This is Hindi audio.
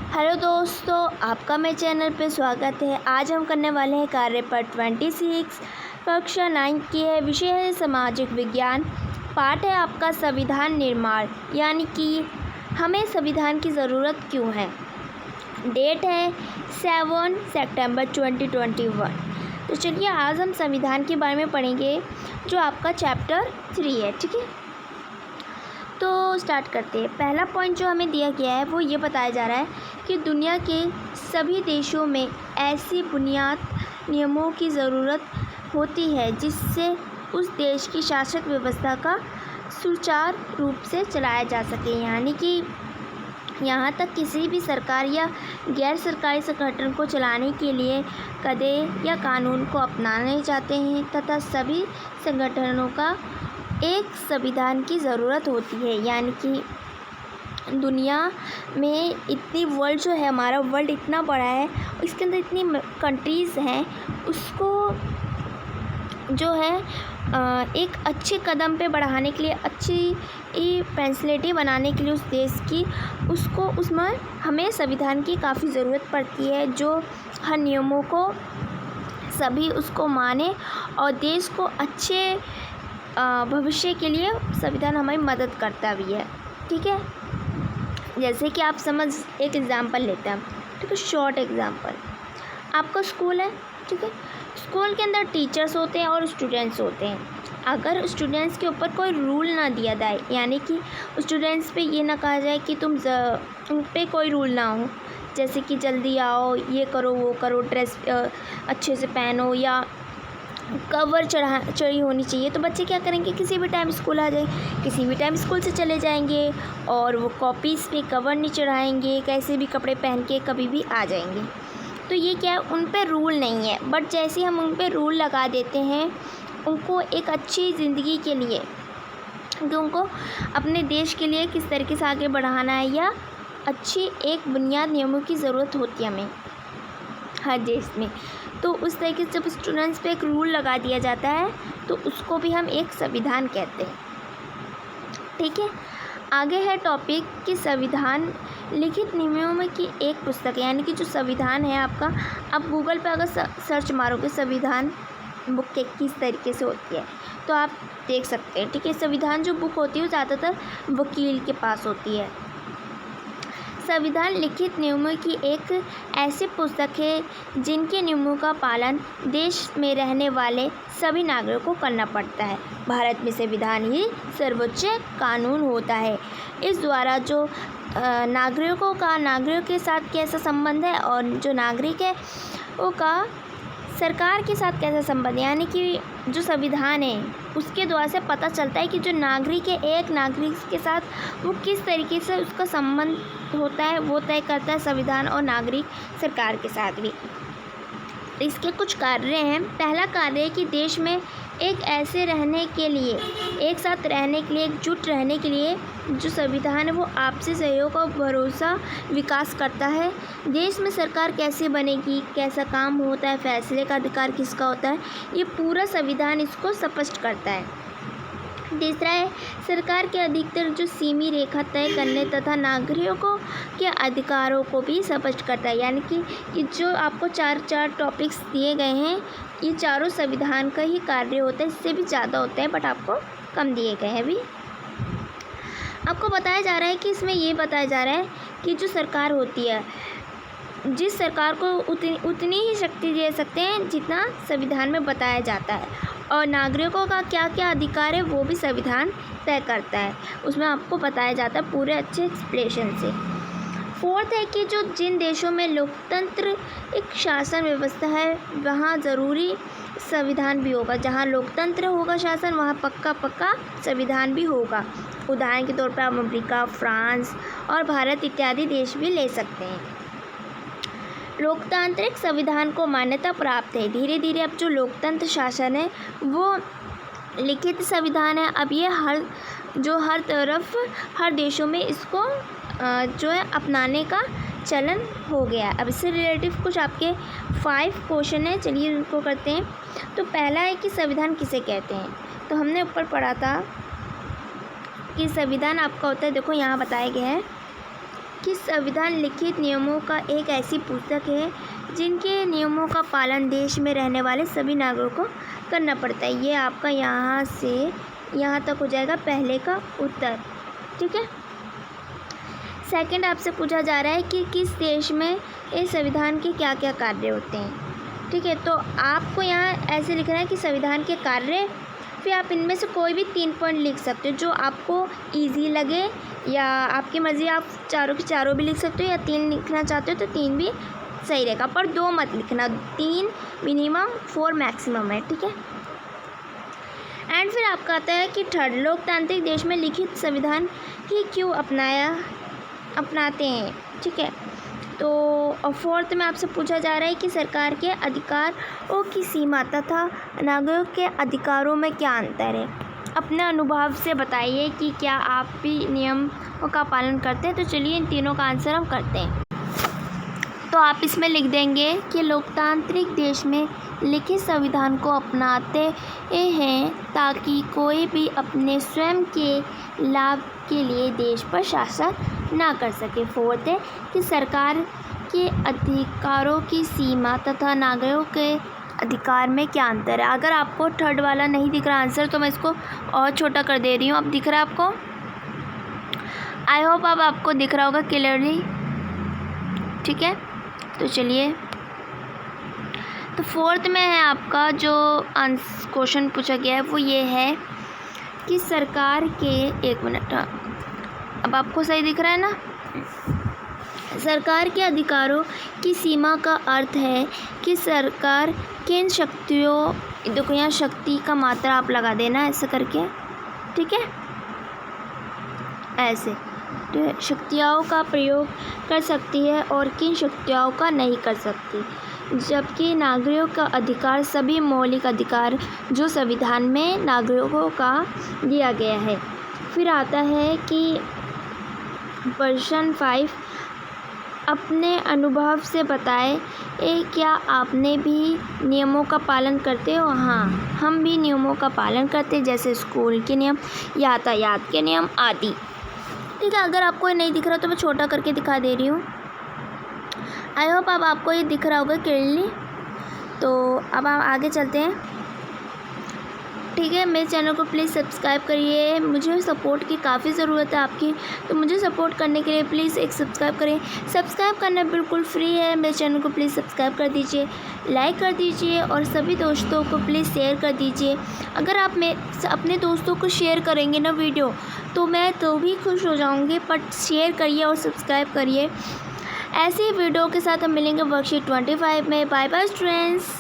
हेलो दोस्तों, आपका मेरे चैनल पे स्वागत है। आज हम करने वाले हैं कार्य पर 26 कक्षा 9 की है। विषय है सामाजिक विज्ञान। पाठ है आपका संविधान निर्माण, यानी कि हमें संविधान की ज़रूरत क्यों है। डेट है 7 सितंबर 2021। तो चलिए आज हम संविधान के बारे में पढ़ेंगे, जो आपका चैप्टर 3 है। ठीक है, तो स्टार्ट करते हैं। पहला पॉइंट जो हमें दिया गया है वो ये बताया जा रहा है कि दुनिया के सभी देशों में ऐसी बुनियाद नियमों की ज़रूरत होती है जिससे उस देश की शासक व्यवस्था का सुचारू रूप से चलाया जा सके। यानी कि यहाँ तक किसी भी सरकार या गैर सरकारी संगठन को चलाने के लिए कायदे या कानून को अपनाने जाते हैं तथा सभी संगठनों का एक संविधान की ज़रूरत होती है। यानी कि दुनिया में इतनी वर्ल्ड जो है, हमारा वर्ल्ड इतना बड़ा है, इसके अंदर इतनी कंट्रीज़ हैं, उसको जो है एक अच्छे कदम पे बढ़ाने के लिए, अच्छी फैसिलिटी बनाने के लिए उस देश की, उसमें हमें संविधान की काफ़ी ज़रूरत पड़ती है, जो हर नियमों को सभी उसको माने और देश को अच्छे भविष्य के लिए संविधान हमारी मदद करता भी है। ठीक है, जैसे कि आप एक एग्ज़ाम्पल लेते हैं। ठीक है, शॉर्ट एग्ज़ाम्पल। आपका स्कूल है, ठीक है, स्कूल के अंदर टीचर्स होते हैं और स्टूडेंट्स होते हैं। अगर स्टूडेंट्स के ऊपर कोई रूल ना दिया जाए, यानी कि स्टूडेंट्स पे ये ना कहा जाए कि उन पे कोई रूल ना हो, जैसे कि जल्दी आओ, ये करो, वो करो, ड्रेस अच्छे से पहनो या कवर चढ़ी होनी चाहिए, तो बच्चे क्या करेंगे, किसी भी टाइम स्कूल आ जाए, किसी भी टाइम स्कूल से चले जाएंगे और वो कॉपीज़ पे कवर नहीं चढ़ाएंगे, कैसे भी कपड़े पहन के कभी भी आ जाएंगे। तो ये क्या है, उन पे रूल नहीं है। बट जैसे हम उन पे रूल लगा देते हैं, उनको एक अच्छी ज़िंदगी के लिए, कि उनको अपने देश के लिए किस तरीके से आगे बढ़ाना है, या अच्छी एक बुनियाद नियमों की ज़रूरत होती है हमें हर देश में, तो उस तरीके से जब स्टूडेंट्स पे एक रूल लगा दिया जाता है तो उसको भी हम एक संविधान कहते हैं। ठीक है, आगे है टॉपिक कि संविधान लिखित नियमों की एक पुस्तक है। यानी कि जो संविधान है आपका, आप गूगल पे अगर सर्च मारोगे संविधान बुक किस तरीके से होती है, तो आप देख सकते हैं। ठीक है, संविधान जो बुक होती है वो ज़्यादातर वकील के पास होती है। संविधान लिखित नियमों की एक ऐसी पुस्तक है जिनके नियमों का पालन देश में रहने वाले सभी नागरिकों को करना पड़ता है। भारत में संविधान ही सर्वोच्च कानून होता है। इस द्वारा जो नागरिकों के साथ कैसा संबंध है और जो नागरिक है वो का सरकार के साथ कैसा संबंध है, यानी कि जो संविधान है उसके द्वारा से पता चलता है कि जो नागरिक है, एक नागरिक के साथ वो किस तरीके से उसका संबंध होता है, वो तय करता है संविधान और नागरिक सरकार के साथ भी। इसके कुछ कार्य हैं। पहला कार्य है कि देश में एक ऐसे रहने के लिए, एक साथ रहने के लिए, एकजुट रहने के लिए जो संविधान है वो आपसी सहयोग और भरोसा विकास करता है। देश में सरकार कैसे बनेगी, कैसा काम होता है, फैसले का अधिकार किसका होता है, ये पूरा संविधान इसको स्पष्ट करता है। तीसरा है सरकार के अधिकतर जो सीमी रेखा तय करने तथा नागरिकों के अधिकारों को भी स्पष्ट करता है। यानी कि ये जो आपको चार टॉपिक्स दिए गए हैं, ये चारों संविधान का ही कार्य होता है। इससे भी ज़्यादा होता है बट आपको कम दिए गए हैं। अभी आपको बताया जा रहा है कि इसमें ये बताया जा रहा है कि जो सरकार होती है, जिस सरकार को उतनी ही शक्ति दे सकते हैं जितना संविधान में बताया जाता है, और नागरिकों का क्या क्या अधिकार है वो भी संविधान तय करता है। उसमें आपको बताया जाता है पूरे अच्छे एक्सप्लेनेशन से। फोर्थ है कि जो जिन देशों में लोकतंत्र एक शासन व्यवस्था है, वहाँ ज़रूरी संविधान भी होगा। जहाँ लोकतंत्र होगा शासन, वहाँ पक्का संविधान भी होगा। उदाहरण के तौर पर आप अमेरिका, फ्रांस और भारत इत्यादि देश भी ले सकते हैं। लोकतांत्रिक संविधान को मान्यता प्राप्त है। धीरे धीरे अब जो लोकतंत्र शासन है वो लिखित संविधान है। अब ये हर तरफ, हर देशों में इसको जो है अपनाने का चलन हो गया। अब इससे रिलेटिव कुछ आपके 5 क्वेश्चन हैं, चलिए उनको करते हैं। तो पहला है कि संविधान किसे कहते हैं। तो हमने ऊपर पढ़ा था कि संविधान आपका होता है, देखो यहाँ बताया गया है कि संविधान लिखित नियमों का एक ऐसी पुस्तक है जिनके नियमों का पालन देश में रहने वाले सभी नागरिकों को करना पड़ता है। ये आपका यहाँ से यहाँ तक हो जाएगा पहले का उत्तर। ठीक है। सेकंड आपसे पूछा जा रहा है कि किस देश में इस संविधान के क्या क्या कार्य होते हैं। ठीक है, तो आपको यहाँ ऐसे लिखना है कि संविधान के कार्य, फिर आप इनमें से कोई भी 3 पॉइंट लिख सकते हो जो आपको इजी लगे, या आपकी मर्ज़ी, आप चारों के चारों भी लिख सकते हो, या 3 लिखना चाहते हो तो 3 भी सही रहेगा, पर 2 मत लिखना, 3 मिनिमम 4 मैक्सिमम है। ठीक है। एंड फिर आपका आता है कि थर्ड, लोकतांत्रिक देश में लिखित संविधान ही क्यों अपनाते हैं। ठीक है, तो फोर्थ में आपसे पूछा जा रहा है कि सरकार के अधिकारों की सीमा तथा नागरिकों के अधिकारों में क्या अंतर है। अपने अनुभव से बताइए कि क्या आप भी नियमों का पालन करते हैं। तो चलिए इन तीनों का आंसर हम करते हैं। तो आप इसमें लिख देंगे कि लोकतांत्रिक देश में लिखित संविधान को अपनाते हैं ताकि कोई भी अपने स्वयं के लाभ के लिए देश पर शासन ना कर सके। फोर्थ है कि सरकार के अधिकारों की सीमा तथा नागरिकों के अधिकार में क्या अंतर है। अगर आपको थर्ड वाला नहीं दिख रहा आंसर तो मैं इसको और छोटा कर दे रही हूँ। अब दिख रहा है आपको? आई होप अब आपको दिख रहा होगा क्लियरली। ठीक है, तो चलिए, तो फोर्थ में है आपका जो क्वेश्चन पूछा गया है वो ये है कि सरकार के, एक मिनट, अब आपको सही दिख रहा है ना। सरकार के अधिकारों की सीमा का अर्थ है कि सरकार किन शक्तियों, देखो यहाँ शक्ति का मात्रा आप लगा देना ऐसे करके। ठीक है, ऐसे तो शक्तियों का प्रयोग कर सकती है और किन शक्तियों का नहीं कर सकती। जबकि नागरिकों का अधिकार सभी मौलिक अधिकार जो संविधान में नागरिकों का दिया गया है। फिर आता है कि प्रश्न 5, अपने अनुभव से बताएं क्या आपने भी नियमों का पालन करते हो। हाँ, हम भी नियमों का पालन करते हैं, जैसे स्कूल के नियम, यातायात के नियम आदि। ठीक है, अगर आपको ये नहीं दिख रहा तो मैं छोटा करके दिखा दे रही हूँ। आई होप अब आपको ये दिख रहा होगा क्लियरली। तो अब हम आगे चलते हैं। ठीक है, मेरे चैनल को प्लीज़ सब्सक्राइब करिए, मुझे सपोर्ट की काफ़ी ज़रूरत है आपकी, तो मुझे सपोर्ट करने के लिए प्लीज़ एक सब्सक्राइब करें। सब्सक्राइब करना बिल्कुल फ्री है, मेरे चैनल को प्लीज़ सब्सक्राइब कर दीजिए, लाइक कर दीजिए और सभी दोस्तों को प्लीज़ शेयर कर दीजिए। अगर आप अपने दोस्तों को शेयर करेंगे ना वीडियो, तो मैं तो भी खुश हो जाऊँगी, बट शेयर करिए और सब्सक्राइब करिए। ऐसी वीडियो के साथ हम मिलेंगे वर्कशीट 25 में। Bye bye students.